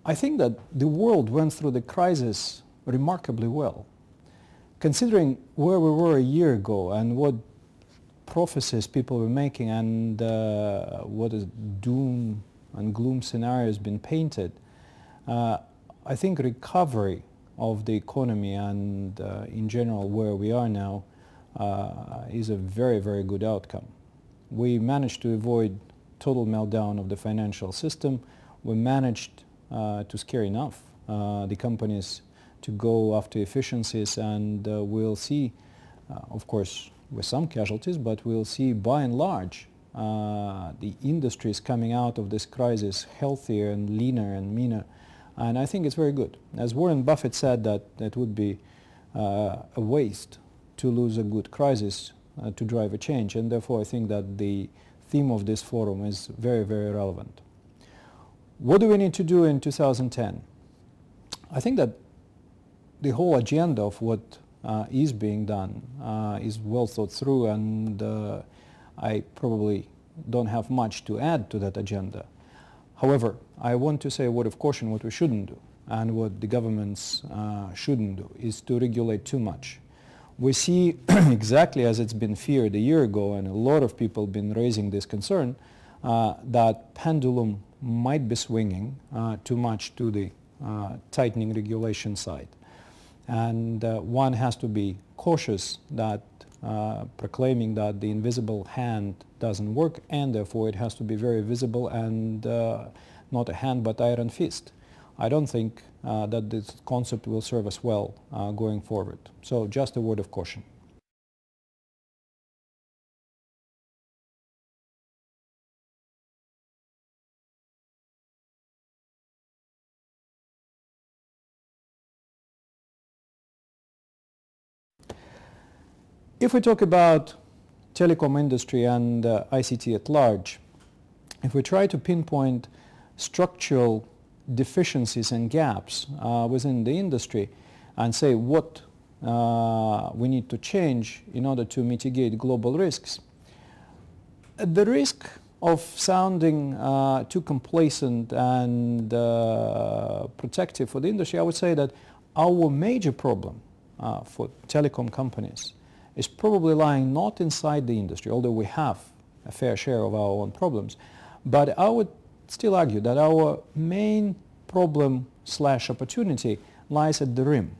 I think that the world went through the crisis remarkably well. Considering where we were a year ago and what prophecies people were making and what a doom and gloom scenario has been painted, I think recovery of the economy and in general where we are now is a very, very good outcome. We managed to avoid total meltdown of the financial system. We managed to scare enough the companies to go after efficiencies, and we'll see, of course, with some casualties, but we'll see by and large the industries coming out of this crisis healthier and leaner and meaner, and I think it's very good. As Warren Buffett said, that it would be a waste to lose a good crisis to drive a change, and therefore I think that the theme of this forum is very, very relevant. What do we need to do in 2010? I think that the whole agenda of what is being done is well thought through, and I probably don't have much to add to that agenda. However, I want to say a word of caution what we shouldn't do, and what the governments shouldn't do is to regulate too much. We see exactly as it's been feared a year ago, and a lot of people have been raising this concern, that pendulum might be swinging too much to the tightening regulation side. And one has to be cautious that proclaiming that the invisible hand doesn't work, and therefore it has to be very visible and not a hand but iron fist. I don't think that this concept will serve us well going forward. So just a word of caution. If we talk about telecom industry and ICT at large, if we try to pinpoint structural deficiencies and gaps within the industry and say what we need to change in order to mitigate global risks, at the risk of sounding too complacent and protective for the industry, I would say that our major problem for telecom companies is probably lying not inside the industry, although we have a fair share of our own problems, but I would still argue that our main problem / opportunity lies at the rim.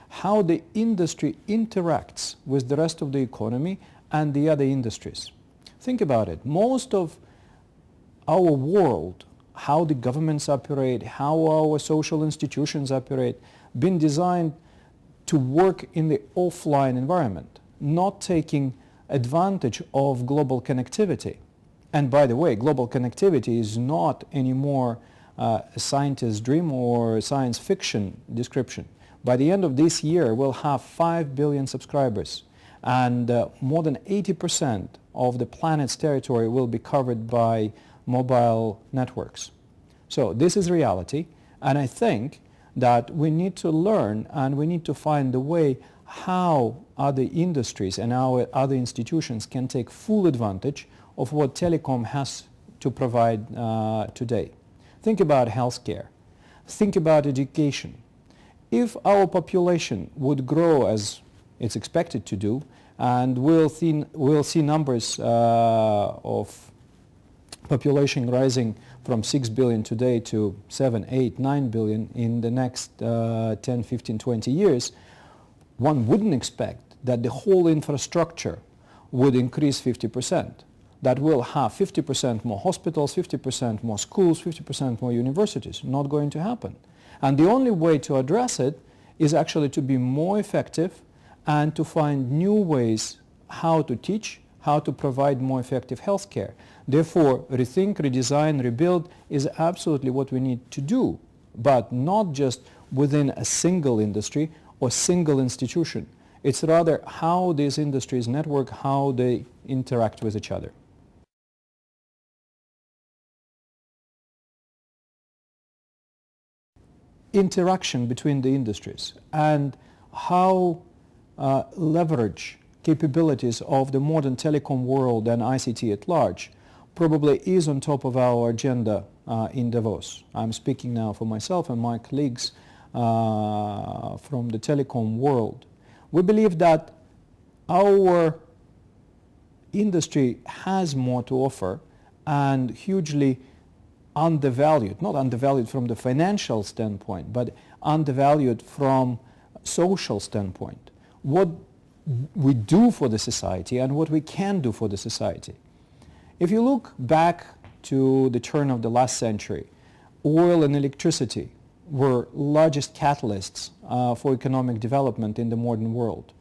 How the industry interacts with the rest of the economy and the other industries. Think about it. Most of our world, how the governments operate, how our social institutions operate, been designed to work in the offline environment, not taking advantage of global connectivity. And by the way, global connectivity is not anymore a scientist's dream or science fiction description. By the end of this year, we'll have 5 billion subscribers, and more than 80% of the planet's territory will be covered by mobile networks. So this is reality, and I think that we need to learn and we need to find a way how other industries and our other institutions can take full advantage of what telecom has to provide today. Think about healthcare. Think about education. If our population would grow as it's expected to do, and we'll see numbers of population rising from 6 billion today to 7, 8, 9 billion in the next 10, 15, 20 years, one wouldn't expect that the whole infrastructure would increase 50%. That will have 50% more hospitals, 50% more schools, 50% more universities. Not going to happen. And the only way to address it is actually to be more effective and to find new ways how to teach, how to provide more effective healthcare. Therefore, rethink, redesign, rebuild is absolutely what we need to do, but not just within a single industry or single institution. It's rather how these industries network, how they interact with each other. Interaction between the industries and how leverage capabilities of the modern telecom world and ICT at large probably is on top of our agenda in Davos. I'm speaking now for myself and my colleagues from the telecom world. We believe that our industry has more to offer and hugely undervalued, not undervalued from the financial standpoint, but undervalued from social standpoint. What we do for the society and what we can do for the society. If you look back to the turn of the last century, oil and electricity were largest catalysts for economic development in the modern world.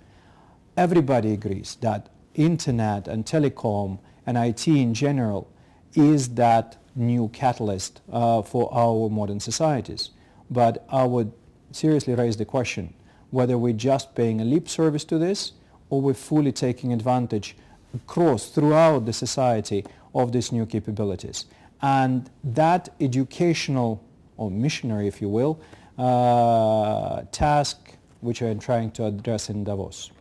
Everybody agrees that internet and telecom and IT in general is that new catalyst for our modern societies. But I would seriously raise the question whether we're just paying a lip service to this or we're fully taking advantage throughout the society of these new capabilities. And that educational, or missionary if you will, task which I'm trying to address in Davos.